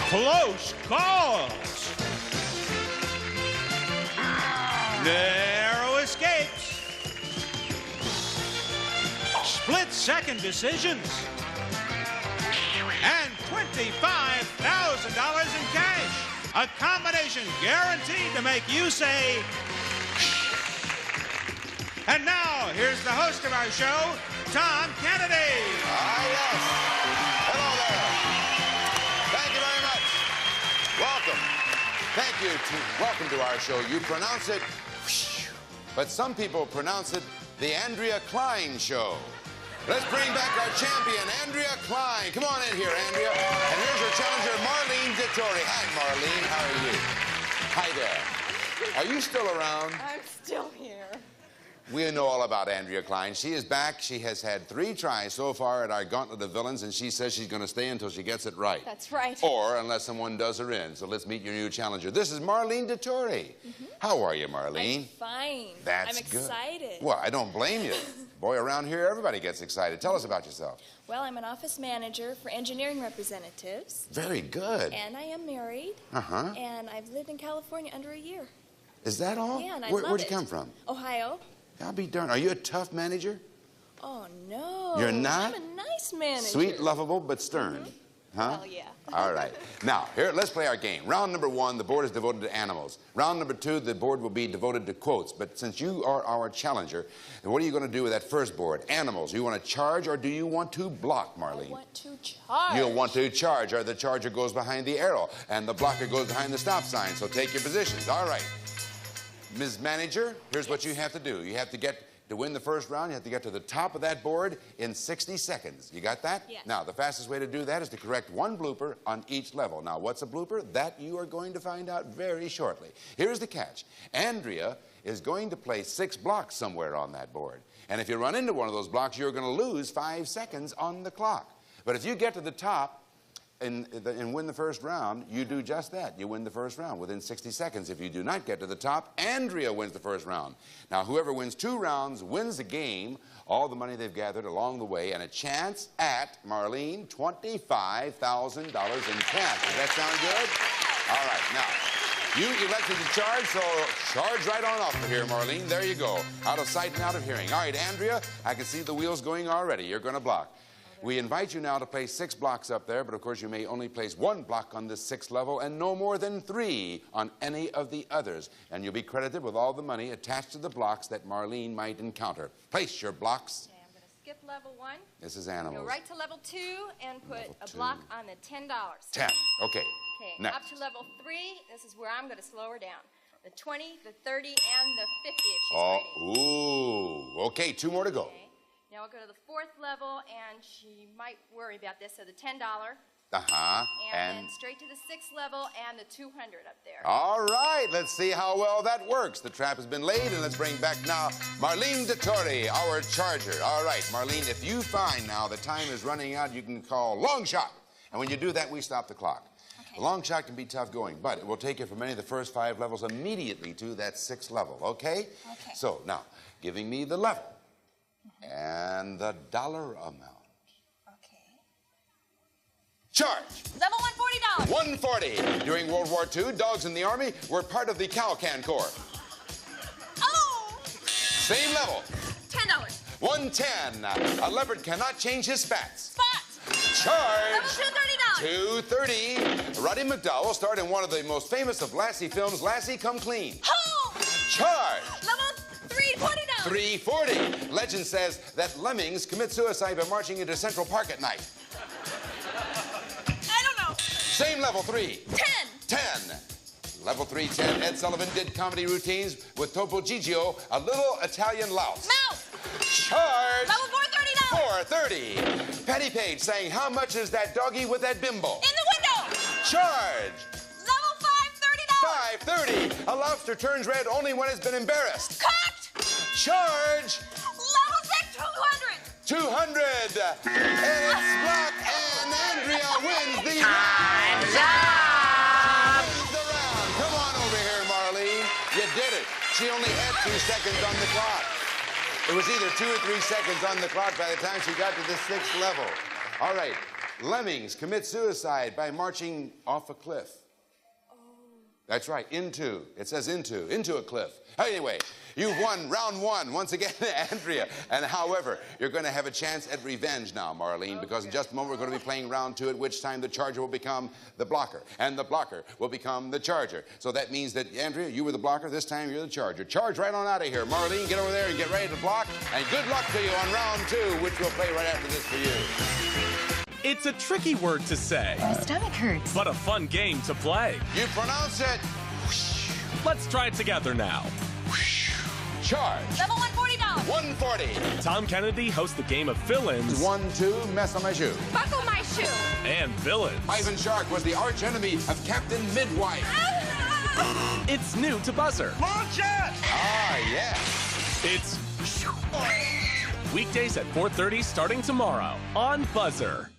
Close calls. Narrow escapes. Split-second decisions. And $25,000 in cash. A combination guaranteed to make you say... And now, here's the host of our show, Tom Kennedy. Ah, yes. Hello there. Thank you very much. Welcome. Thank you. Welcome to our show. You pronounce it, but some people pronounce it the Andrea Klein Show. Let's bring back our champion, Andrea Klein. Come on in here, Andrea. And here's your challenger, Marlene Dettori. Hi, Marlene. How are you? Hi there. Are you still around? I'm still here. We know all about Andrea Klein. She is back. She has had 3 tries so far at our Gauntlet of Villains, and she says she's going to stay until she gets it right. That's right. Or unless someone does her in. So let's meet your new challenger. This is Marlene Dettori. How are you, Marlene? I'm fine. That's I'm good. excited. Well, I don't blame you. Boy, around here, everybody gets excited. Tell us about yourself. Well, I'm an office manager for engineering representatives. Very good. And I am married. Uh-huh. And I've lived in California under a year. Is that all? Yeah, and I Where'd love you it. come from? Ohio. I'll be darned. Are you a tough manager? Oh, no. You're not? I'm a nice manager. Sweet, lovable, but stern. Huh? Well, yeah. All right. Now, here, let's play our game. Round number 1, the board is devoted to animals. Round number 2, the board will be devoted to quotes. But since you are our challenger, what are you going to do with that first board? Animals. Do you want to charge or do you want to block, Marlene? I want to charge. You'll want to charge, or the charger goes behind the arrow, and the blocker goes behind the stop sign. So take your positions. All right. Ms. Manager, here's what you have to do. You have to win the first round, you have to get to the top of that board in 60 seconds. You got that? Yes. Now, the fastest way to do that is to correct 1 blooper on each level. Now, what's a blooper? That you are going to find out very shortly. Here's the catch. Andrea is going to place 6 blocks somewhere on that board. And if you run into one of those blocks, you're going to lose 5 seconds on the clock. But if you get to the top and win the first round, you do just that. You win the first round within 60 seconds. If you do not get to the top, Andrea wins the first round. Now, whoever wins 2 rounds wins the game, all the money they've gathered along the way, and a chance at, Marlene, $25,000 in cash. Does that sound good? All right, now, you elected to charge, so charge right on off of here, Marlene. There you go. Out of sight and out of hearing. All right, Andrea, I can see the wheels going already. You're going to block. We invite you now to place 6 blocks up there, but of course you may only place 1 block on this 6th level and no more than 3 on any of the others. And you'll be credited with all the money attached to the blocks that Marlene might encounter. Place your blocks. Okay, I'm going to skip level 1. This is animals. Go right to level 2 and put Level a 2. block on the $10. 10. Okay. Okay, Next. up to level 3. This is where I'm going to slow her down. The 20, the 30, and the 50 if she's ready. Ooh. Okay, 2 more to go. Okay. Now we'll go to the 4th level, and she might worry about this. So the $10, Uh-huh. and then straight to the 6th level, and the 200 up there. All right, let's see how well that works. The trap has been laid, and let's bring back now Marlene Dettori, our charger. All right, Marlene, if you find now the time is running out, you can call long shot. And when you do that, we stop the clock. Okay. A long shot can be tough going, but it will take you from any of the first 5 levels immediately to that 6th level, okay? Okay. So, now, giving me the level and the dollar amount. Okay. Charge! Level $140. 140. During World War II, dogs in the Army were part of the Cow-Can Corps. Oh! Same level. $10. 110. A leopard cannot change his spats. Spots. Charge! Level $230. 230. Roddy McDowell starred in one of the most famous of Lassie films, Lassie Come Clean. Home. Charge! Level $340. 340. Legend says that lemmings commit suicide by marching into Central Park at night. I don't know. Same level 3. 10. 10. Level 310. Ed Sullivan did comedy routines with Topo Gigio, a little Italian louse. Mouse. Charge! Level $430. 430. Patty Page sang How Much Is That Doggy with That Bimbo? In the window. Charge! Level $530. 530. A lobster turns red only when it's been embarrassed. Cut. Charge! Level 200. 200. And it's blocked, and Andrea wins the round. Time's up! Wins the round. Come on over here, Marlene. You did it. She only had 2 seconds on the clock. It was either 2 or 3 seconds on the clock by the time she got to the 6th level. All right. Lemmings commit suicide by marching off a cliff. That's right, into. It says into a cliff. Anyway, you've won round one once again, Andrea. And however, you're going to have a chance at revenge now, Marlene, because in just a moment we're going to be playing round two, at which time the charger will become the blocker, and the blocker will become the charger. So that means that, Andrea, you were the blocker, this time you're the charger. Charge right on out of here. Marlene, get over there and get ready to block. And good luck to you on round two, which we'll play right after this for you. It's a tricky word to say. My stomach hurts. But a fun game to play. You pronounce it. Let's try it together now. Charge. Level $140. 140. Tom Kennedy hosts the game of fill-ins. 1, 2, mess on my shoe. Buckle my shoe. And villains. Ivan Shark was the arch enemy of Captain Midwife. It's new to Buzzer. Launch it! Ah, yeah. It's weekdays at 4:30 starting tomorrow on Buzzer.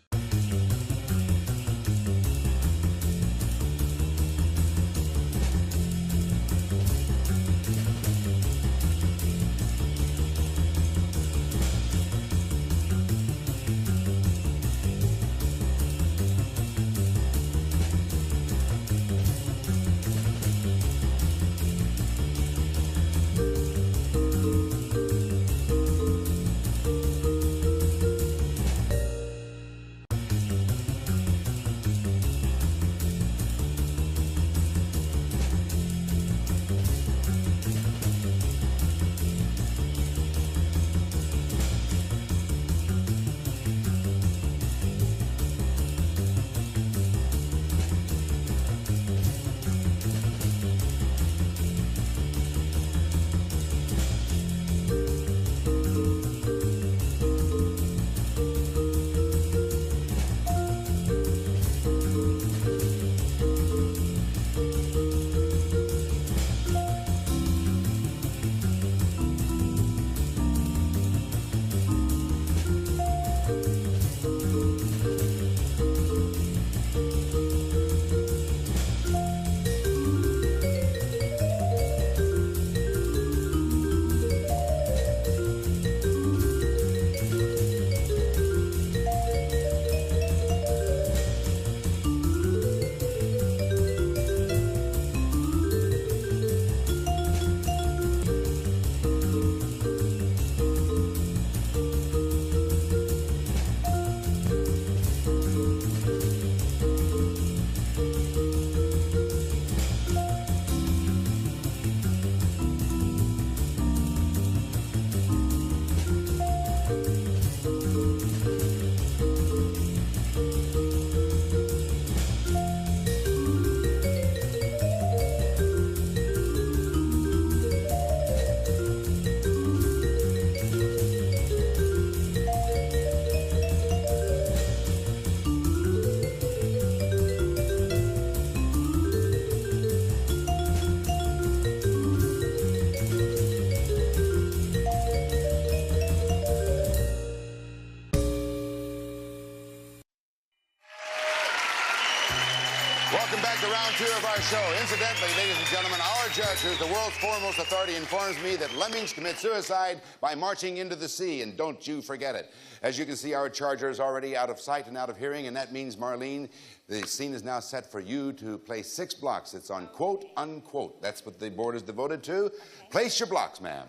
Welcome back to round two of our show. Incidentally, ladies and gentlemen, our judge, who's the world's foremost authority, informs me that lemmings commit suicide by marching into the sea, and don't you forget it. As you can see, our charger is already out of sight and out of hearing, and that means, Marlene, the scene is now set for you to place 6 blocks. It's on quote, unquote. That's what the board is devoted to. Okay. Place your blocks, ma'am.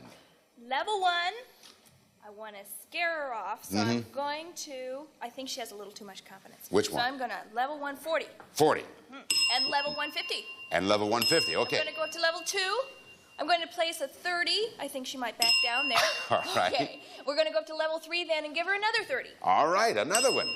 Level 1, I want to scare her off, so I'm going to, I think she has a little too much confidence. Which one? So I'm going to level 140. 40. And level 150. And level 150, okay. I'm going to go up to level 2. I'm going to place a 30. I think she might back down there. All right. Okay. We're going to go up to level 3 then and give her another 30. All right, another one.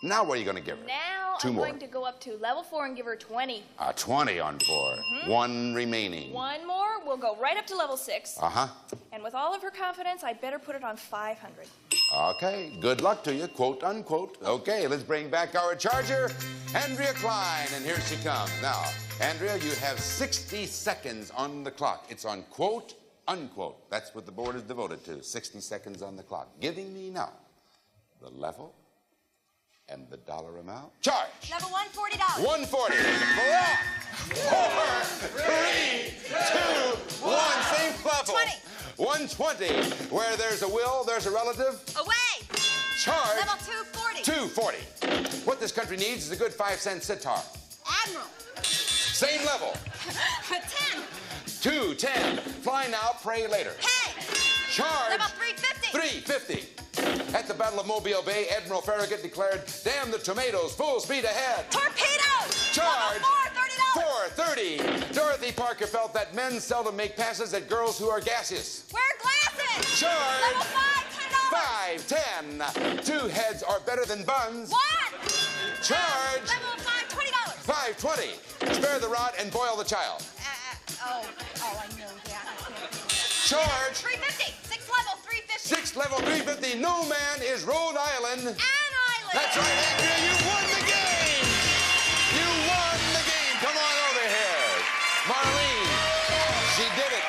Now what are you going to give her? Now I'm going to go up to level 4 and give her 20. 20 on 4. 1 remaining. 1 more. We'll go right up to level 6. Uh-huh. And with all of her confidence, I'd better put it on 500. Okay, good luck to you, quote, unquote. Okay, let's bring back our charger, Andrea Klein, and here she comes. Now, Andrea, you have 60 seconds on the clock. It's on quote, unquote. That's what the board is devoted to, 60 seconds on the clock. Giving me now the level and the dollar amount. Charge. Level $140. 140. 4, 3, 2, 1. Same level. 20. 120. Where there's a will, there's a relative. Away. Charge. Level 240. 240. What this country needs is a good 5-cent sitar. Admiral. Same level. 10. 210. Fly now, pray later. Hey. Charge. Level 350. 350. At the Battle of Mobile Bay, Admiral Farragut declared, "Damn the tomatoes, full speed ahead." Torpedoes. Charge. Level 4, $30. 430. Dorothy Parker felt that men seldom make passes at girls who are gaseous. Wear glasses. Charge. Level 5, $10. 510. Two heads are better than buns. 1. Charge. Level 5, $20. 520. Spare the rod and boil the child. I know that. Charge. 350. 6 level 350. 6 level 350. No man is Rhode Island. An island. That's right, Andrea. You won the game. You won the game. Come on over here. Marlene, she did it.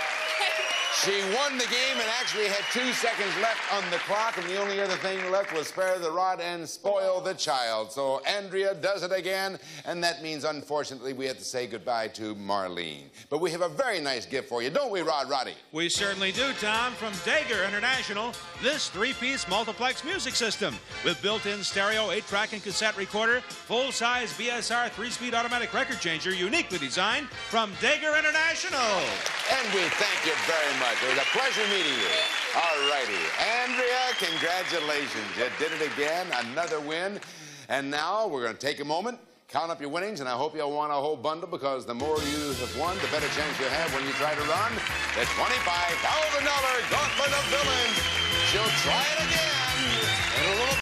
She won the game and actually had 2 seconds left on the clock, and the only other thing left was spare the rod and spoil the child. So Andrea does it again, and that means, unfortunately, we have to say goodbye to Marlene. But we have a very nice gift for you, don't we, Roddy? We certainly do, Tom. From Dager International, this 3-piece multiplex music system with built-in stereo, 8-track and cassette recorder, full-size BSR 3-speed automatic record changer, uniquely designed from Dager International. And we thank you very much. It was a pleasure meeting you. All righty. Andrea, congratulations. You did it again. Another win. And now we're going to take a moment, count up your winnings, and I hope you'll want a whole bundle, because the more you have won, the better chance you have when you try to run the $25,000 Gauntlet of Villains. She'll try it again in a little.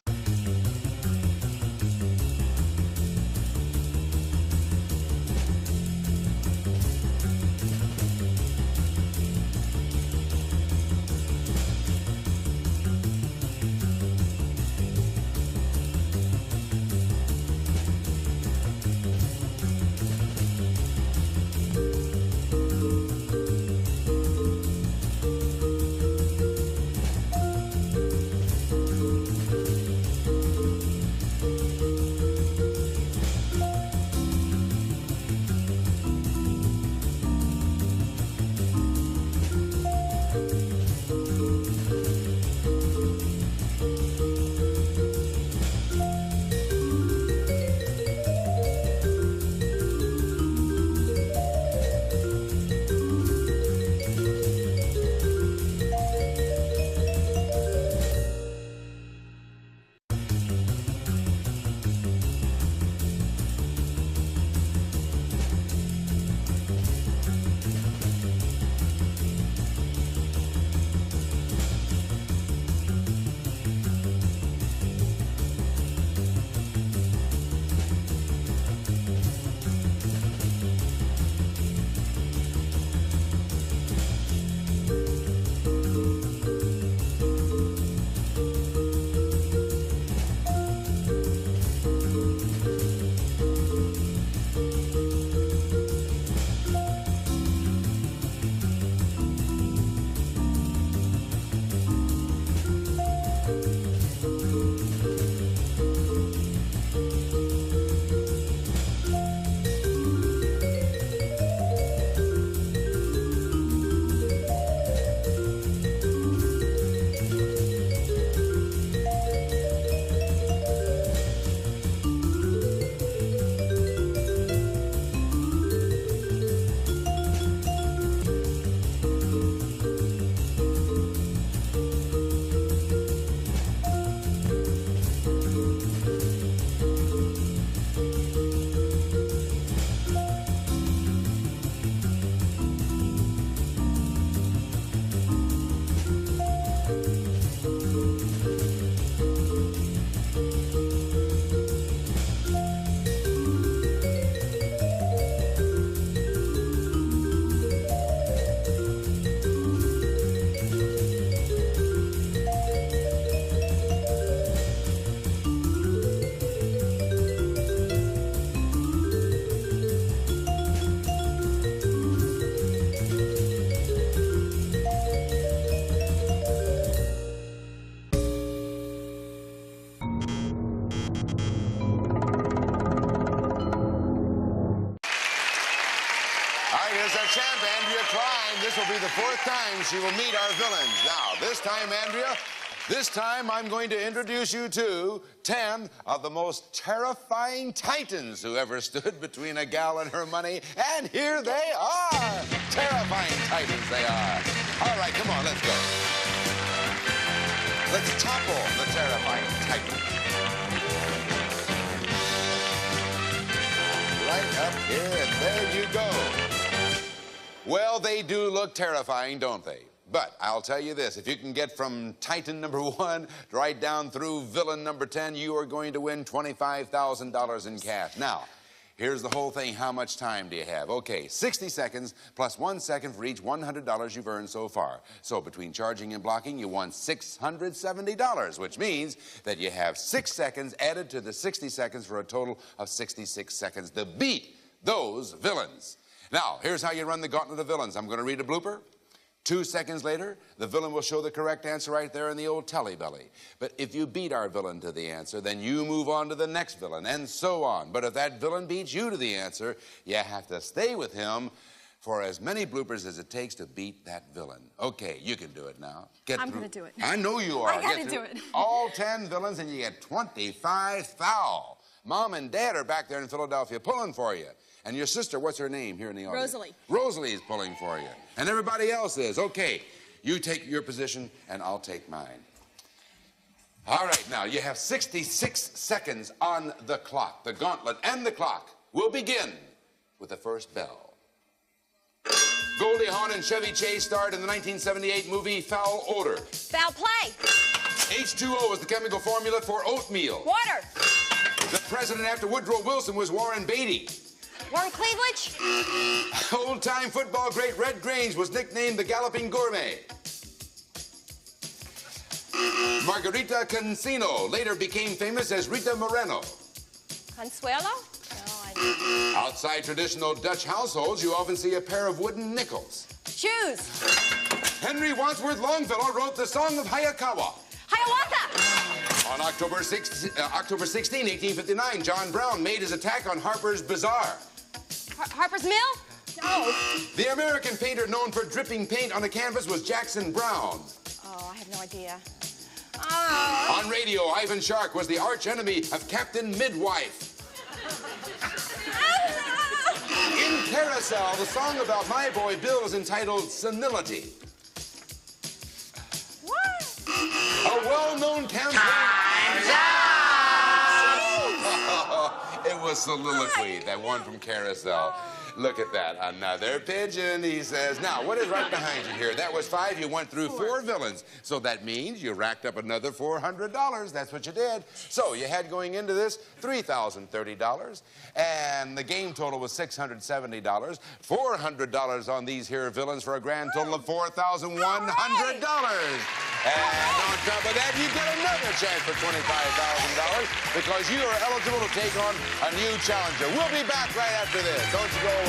This will be the 4th time she will meet our villains. Now, this time, Andrea, This time, I'm going to introduce you to 10 of the most terrifying titans who ever stood between a gal and her money. And here they are. Terrifying titans they are. All right, come on, let's go. Let's topple the terrifying titans. Right up here, and there you go. Well, they do look terrifying, don't they? But I'll tell you this, if you can get from Titan number 1 right down through villain number 10, you are going to win $25,000 in cash. Now, here's the whole thing. How much time do you have? Okay, 60 seconds plus 1 second for each $100 you've earned so far. So between charging and blocking, you won $670, which means that you have 6 seconds added to the 60 seconds for a total of 66 seconds to beat those villains. Now, here's how you run the gauntlet of villains. I'm going to read a blooper. 2 seconds later, the villain will show the correct answer right there in the old telly belly. But if you beat our villain to the answer, then you move on to the next villain, and so on. But if that villain beats you to the answer, you have to stay with him for as many bloopers as it takes to beat that villain. Okay, you can do it now. I'm going to do it. I know you are. I got to do it. All 10 villains, and you get 25,000. Mom and Dad are back there in Philadelphia pulling for you. And your sister, what's her name here in the audience? Rosalie. Rosalie is pulling for you. And everybody else is. Okay, you take your position, and I'll take mine. All right, now, you have 66 seconds on the clock. The gauntlet and the clock will begin with the first bell. Goldie Hawn and Chevy Chase starred in the 1978 movie Foul Odor. Foul play. H2O is the chemical formula for oatmeal. Water. The president after Woodrow Wilson was Warren Beatty. Warren Cleveland. Old-time football great Red Grange was nicknamed the Galloping Gourmet. Margarita Cancino later became famous as Rita Moreno. Consuelo? No, I didn't. Outside traditional Dutch households, you often see a pair of wooden nickels. Shoes. Henry Wadsworth Longfellow wrote the Song of Hayakawa. Hiawatha. On October 16, 1859, John Brown made his attack on Harper's Bazaar. Harper's Mill? No. The American painter known for dripping paint on a canvas was Jackson Browne. Oh, I have no idea. On radio, Ivan Shark was the arch enemy of Captain Midwife. In Carousel, the song about my boy Bill is entitled Senility. What? A well-known campaign. Time's up! It was Soliloquy, that one from Carousel. Look at that, another pigeon, he says. Now, what is right behind you here? That was 5. You went through 4 villains. So that means you racked up another $400. That's what you did. So you had going into this $3,030. And the game total was $670. $400 on these here villains for a grand total of $4,100. And on top of that, you get another chance for $25,000 because you are eligible to take on a new challenger. We'll be back right after this. Don't you go away.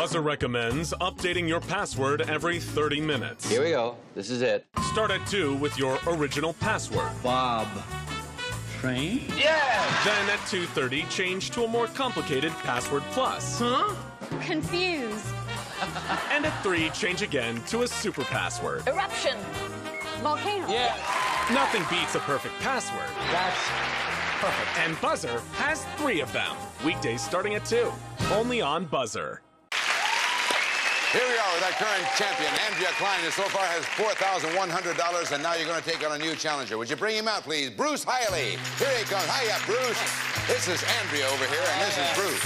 Buzzer recommends updating your password every 30 minutes. Here we go. This is it. Start at 2 with your original password. Bob. Train? Yeah! Then at 2:30, change to a more complicated password plus. Huh? Confused. And at 3, change again to a super password. Eruption. Volcano. Yeah. Nothing beats a perfect password. That's perfect. And Buzzer has 3 of them. Weekdays starting at 2. Only on Buzzer. Here we are with our current champion, Andrea Klein, who so far has $4,100, and now you're going to take on a new challenger. Would you bring him out, please? Bruce Hiley. Here he comes. Hiya, Bruce. This is Andrea over here, and this is Bruce.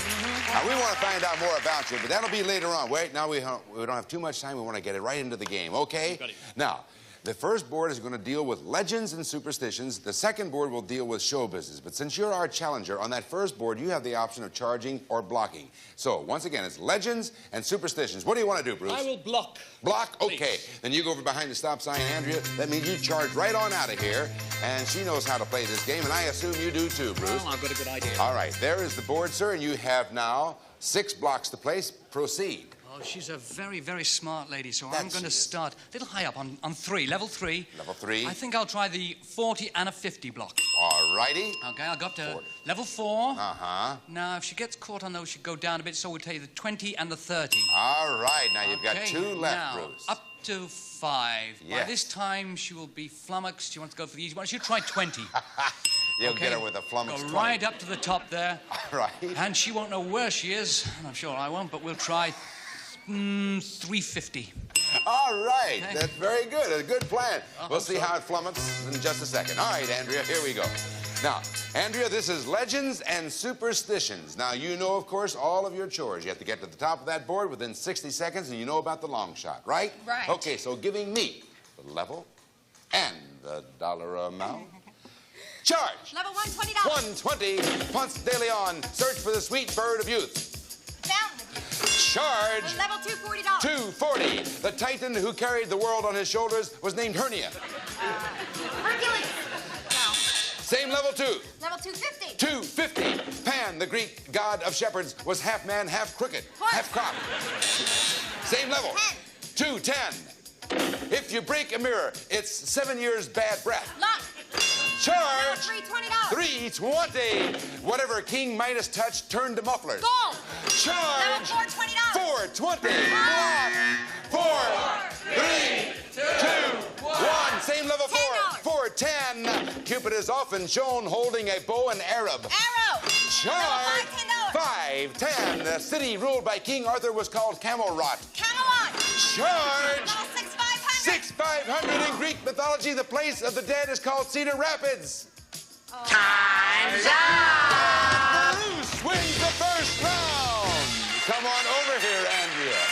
Now, we want to find out more about you, but that'll be later on. Wait, now we don't have too much time. We want to get it right into the game, okay? Now, the first board is going to deal with legends and superstitions. The second board will deal with show business. But since you're our challenger, on that first board, you have the option of charging or blocking. So, once again, it's legends and superstitions. What do you want to do, Bruce? I will block. Block? Okay. Then you go over behind the stop sign, Andrea. That means you charge right on out of here. And she knows how to play this game, and I assume you do too, Bruce. Well, I've got a good idea. All right. There is the board, sir, and you have now 6 blocks to place. Proceed. Oh, she's a very, very smart lady, so I'm That going she to is. start a little high up on 3, level 3. Level 3. I think I'll try the 40 and a 50 block. All righty. Okay, I'll go up to 40. level 4. Uh-huh. Now, if she gets caught on those, she'll go down a bit, so we'll take the 20 and the 30. All right. Now you've got Okay, 2 left, now, Bruce. up to 5. Yes. By this time, she will be flummoxed. She wants to go for the easy one. She'll try 20. You'll Okay. get her with a flummox Go 20. right up to the top there. All right. And she won't know where she is. And I'm sure I won't, but we'll try 350. All right. Okay. That's very good. A good plan. We'll see how it flummoxes in just a second. All right, Andrea, here we go. Now, Andrea, this is legends and superstitions. Now, you know, of course, all of your chores. You have to get to the top of that board within 60 seconds, and you know about the long shot, right? Right. Okay, so giving me the level and the dollar amount. Charge. Level 1, $20. 120. Ponce de Leon. Search for the sweet bird of youth. Fountain. Charge. Level 2, $40. 240. The titan who carried the world on his shoulders was named Hernia. Hercules. No. Same level 2. Level 250. 250. Pan, the Greek god of shepherds, was half man, half crooked, Horse. half crop. Same level. 10. 210. If you break a mirror, it's 7 years bad breath. Lock. Charge. Level 3, $20. 320. Whatever King Midas touched turned to mufflers. Gold. Charge. Level 4, $20. 420. Block. 4, 3, 2, 1. Same level 4. $10. 410. Cupid is often shown holding a bow and Arab. Arrow. Charge. Level 5, $10. 510. The city ruled by King Arthur was called Camelot. Camelot. Charge. Level 6, $500. 6500. In Greek mythology, the place of the dead is called Cedar Rapids. Time's up! Bruce wins the first round. Come on over here, Andrea.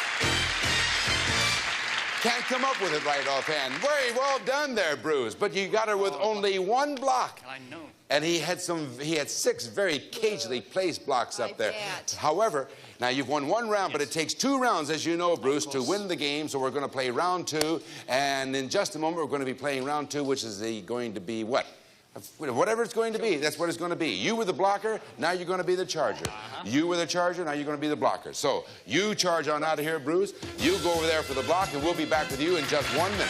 Can't come up with it right offhand. Very well done there, Bruce. But you got her with only 1 block. I know. And he had 6 very cagely placed blocks up there. bet. However, now you've won 1 round, but it takes 2 rounds, as you know, Bruce, to win the game. So we're going to play round 2, and in just a moment we're going to be playing round 2, which is going to be what? Whatever it's going to be, that's what it's going to be. You were the blocker, now you're going to be the charger. You were the charger, now you're going to be the blocker. So you charge on out of here, Bruce. You go over there for the block, and we'll be back with you in just 1 minute.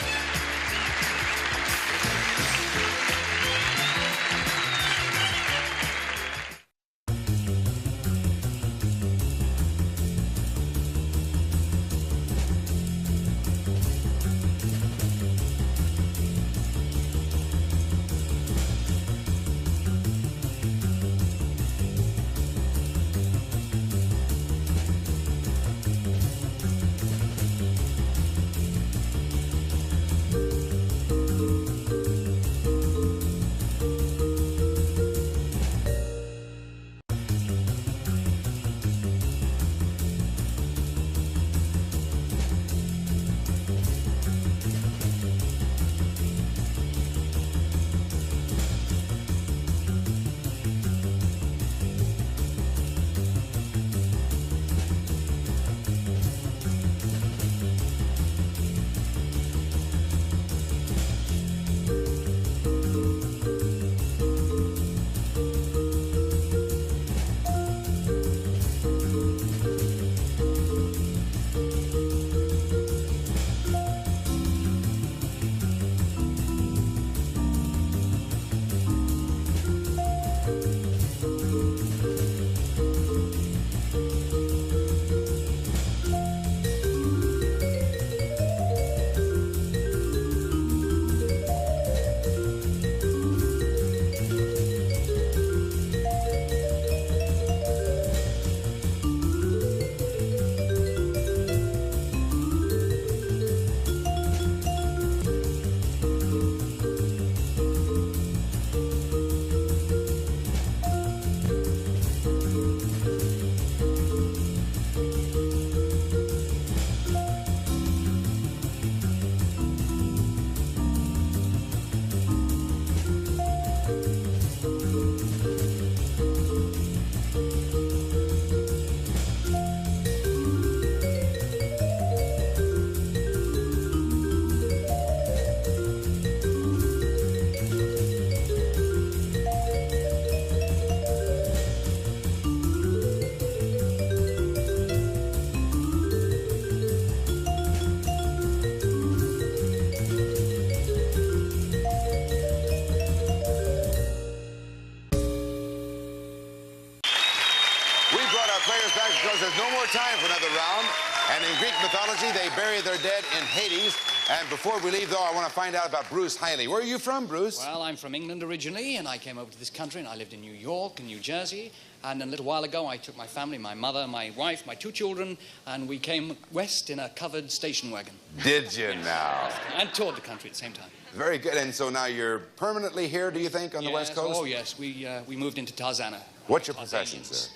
bury their dead in Hades. And before we leave, though, I want to find out about Bruce Hiley. Where are you from, Bruce? Well, I'm from England originally, and I came over to this country, and I lived in New York and New Jersey. And a little while ago, I took my family, my mother, my wife, my 2 children, and we came west in a covered station wagon. Did you now? And toured the country at the same time. Very good. And so now you're permanently here, do you think, on the West Coast? Oh, yes. We moved into Tarzana. What's your profession, sir?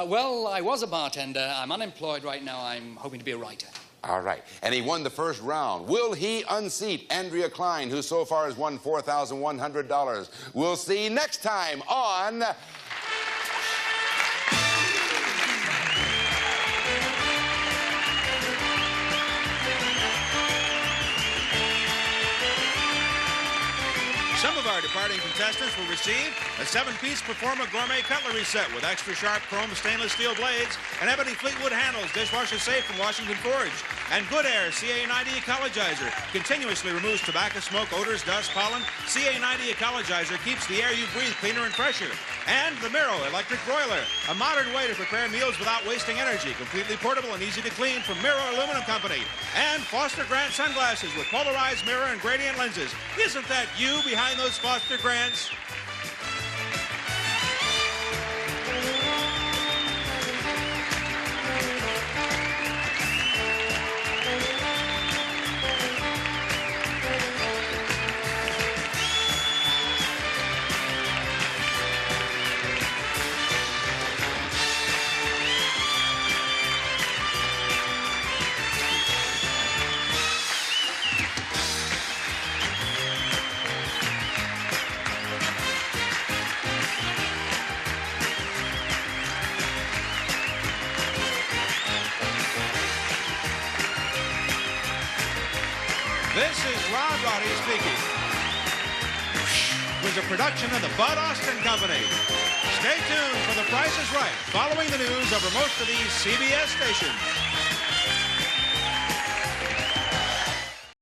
Well, I was a bartender. I'm unemployed right now. I'm hoping to be a writer. All right. And he won the first round. Will he unseat Andrea Klein, who so far has won $4,100? We'll see next time on... Some of our departing contestants will receive a 7-piece Performa Gourmet Cutlery Set with extra sharp chrome stainless steel blades and ebony Fleetwood handles, dishwasher safe from Washington Forge. And Good Air CA90 Ecologizer continuously removes tobacco smoke, odors, dust, pollen. CA90 Ecologizer keeps the air you breathe cleaner and fresher. And the Miro Electric Broiler, a modern way to prepare meals without wasting energy, completely portable and easy to clean from Miro Aluminum Company. And Foster Grant sunglasses with polarized mirror and gradient lenses. Isn't that you behind those Foster Grants? This is Rod Roddy speaking. It was a production of the Bud Austin Company. Stay tuned for The Price is Right, following the news over most of these CBS stations.